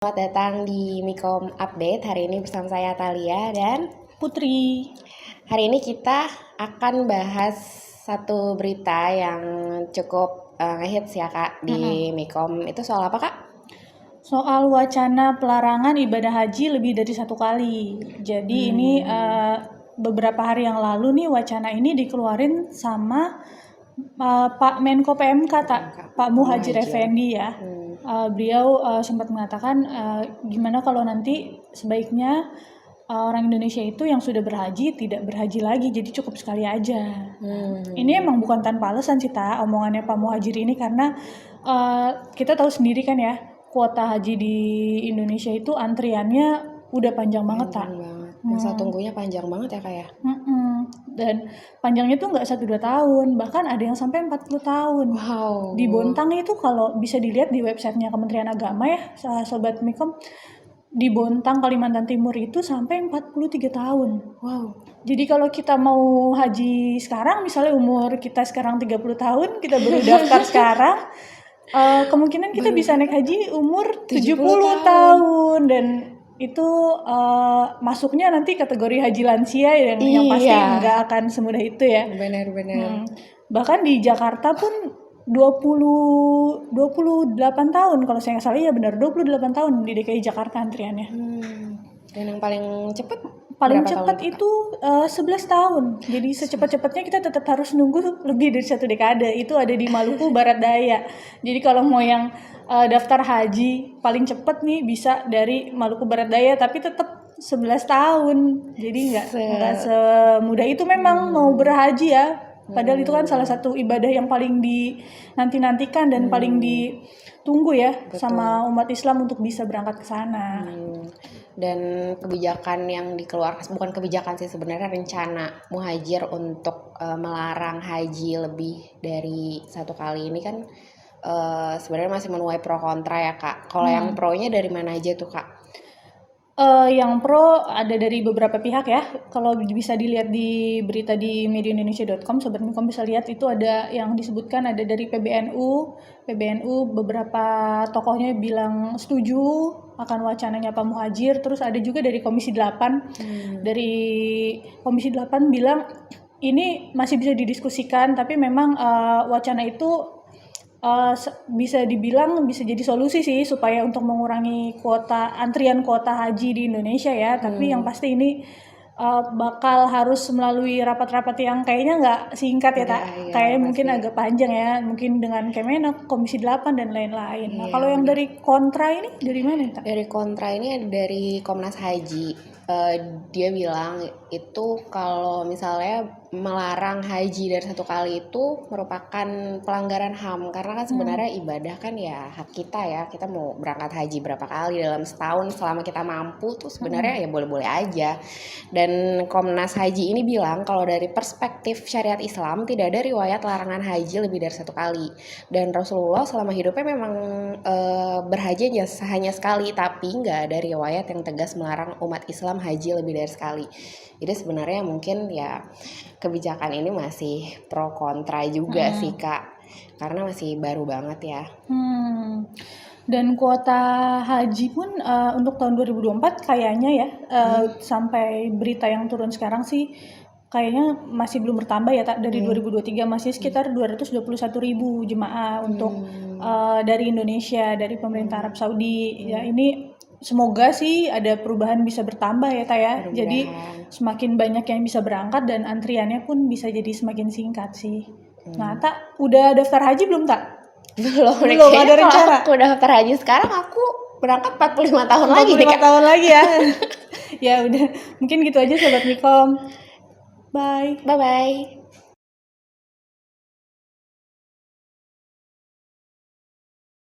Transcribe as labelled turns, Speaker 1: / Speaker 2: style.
Speaker 1: Selamat datang di Mikom Update. Hari ini bersama saya Thalia dan
Speaker 2: Putri.
Speaker 1: Hari ini kita akan bahas satu berita yang cukup ngehits ya Kak di Mikom. Itu soal apa Kak?
Speaker 2: Soal wacana pelarangan ibadah haji lebih dari satu kali. Jadi ini beberapa hari yang lalu nih wacana ini dikeluarin sama Pak Menko PMK Pak Muhadjir Effendi ya. Beliau sempat mengatakan gimana kalau nanti sebaiknya orang Indonesia itu yang sudah berhaji tidak berhaji lagi, jadi cukup sekali aja. Ini emang bukan tanpa alasan sih omongannya Pak Muhadjir ini, karena kita tahu sendiri kan ya, kuota haji di Indonesia itu antriannya udah panjang banget
Speaker 1: Masa tunggunya panjang banget ya Kak ya?
Speaker 2: Dan panjangnya tuh nggak 1-2 tahun, bahkan ada yang sampai 40 tahun.
Speaker 1: Wow.
Speaker 2: Di Bontang itu kalau bisa dilihat di websitenya Kementerian Agama ya, Sobat Mikom, di Bontang, Kalimantan Timur itu sampai 43 tahun.
Speaker 1: Wow.
Speaker 2: Jadi kalau kita mau haji sekarang, misalnya umur kita sekarang 30 tahun, kita baru daftar sekarang, kemungkinan kita bisa naik haji umur 70 tahun. Dan itu masuknya nanti kategori haji lansia yang pasti nggak akan semudah itu ya.
Speaker 1: Benar-benar.
Speaker 2: Bahkan di Jakarta pun 28 tahun kalau saya nggak salah, ya benar 28 tahun di DKI Jakarta antriannya.
Speaker 1: Dan yang paling cepat?
Speaker 2: Paling cepat itu 11 tahun. Jadi secepat-cepatnya kita tetap harus nunggu lebih dari 1 dekade. Itu ada di Maluku Barat Daya. Jadi kalau mau yang daftar haji paling cepat nih bisa dari Maluku Barat Daya, tapi tetap 11 tahun. Jadi nggak semudah itu memang mau berhaji ya. Padahal itu kan salah satu ibadah yang paling dinanti-nantikan dan paling ditunggu ya. Betul. Sama umat Islam untuk bisa berangkat ke sana.
Speaker 1: Dan kebijakan yang dikeluarkan, bukan kebijakan sih sebenarnya, rencana Muhadjir untuk melarang haji lebih dari 1 kali ini kan sebenarnya masih menuai pro kontra ya Kak. Kalau yang pro-nya dari mana aja tuh Kak?
Speaker 2: Yang pro ada dari beberapa pihak ya. Kalau bisa dilihat di berita di mediaindonesia.com, Sobat Mikom bisa lihat itu ada yang disebutkan, ada dari PBNU beberapa tokohnya bilang setuju akan wacananya Pak Muhadjir. Terus ada juga dari Komisi 8. Dari Komisi 8 bilang ini masih bisa didiskusikan, tapi memang wacana itu bisa dibilang bisa jadi solusi sih supaya untuk mengurangi antrian kuota haji di Indonesia ya. Tapi yang pasti ini bakal harus melalui rapat-rapat yang kayaknya nggak singkat ya kayaknya mungkin agak panjang ya, mungkin dengan Kemenak, Komisi 8 dan lain-lain. Nah kalau yang dari kontra ini dari mana Tak?
Speaker 1: Dari kontra ini ada dari Komnas Haji. Dia bilang itu kalau misalnya melarang haji dari 1 kali itu merupakan pelanggaran HAM, karena kan sebenarnya ibadah kan ya hak kita ya, kita mau berangkat haji berapa kali dalam setahun selama kita mampu tuh sebenarnya ya boleh-boleh aja. Dan Komnas Haji ini bilang kalau dari perspektif syariat Islam tidak ada riwayat larangan haji lebih dari 1 kali, dan Rasulullah selama hidupnya memang berhaji hanya sekali, tapi nggak ada riwayat yang tegas melarang umat Islam haji lebih dari sekali. Jadi sebenarnya mungkin ya kebijakan ini masih pro kontra juga sih Kak, karena masih baru banget ya.
Speaker 2: Dan kuota haji pun untuk tahun 2024 kayaknya ya sampai berita yang turun sekarang sih kayaknya masih belum bertambah ya dari 2023 masih sekitar 221.000 jemaah untuk dari Indonesia, dari pemerintah Arab Saudi. Ya ini semoga sih ada perubahan, bisa bertambah ya ya. Jadi semakin banyak yang bisa berangkat dan antriannya pun bisa jadi semakin singkat sih. Nah udah daftar haji belum
Speaker 1: Belum
Speaker 2: ada rencana.
Speaker 1: Aku daftar haji sekarang, aku berangkat 45 tahun lagi.
Speaker 2: 45 tahun lagi ya. Ya udah, mungkin gitu aja Sobat Mikom. Bye.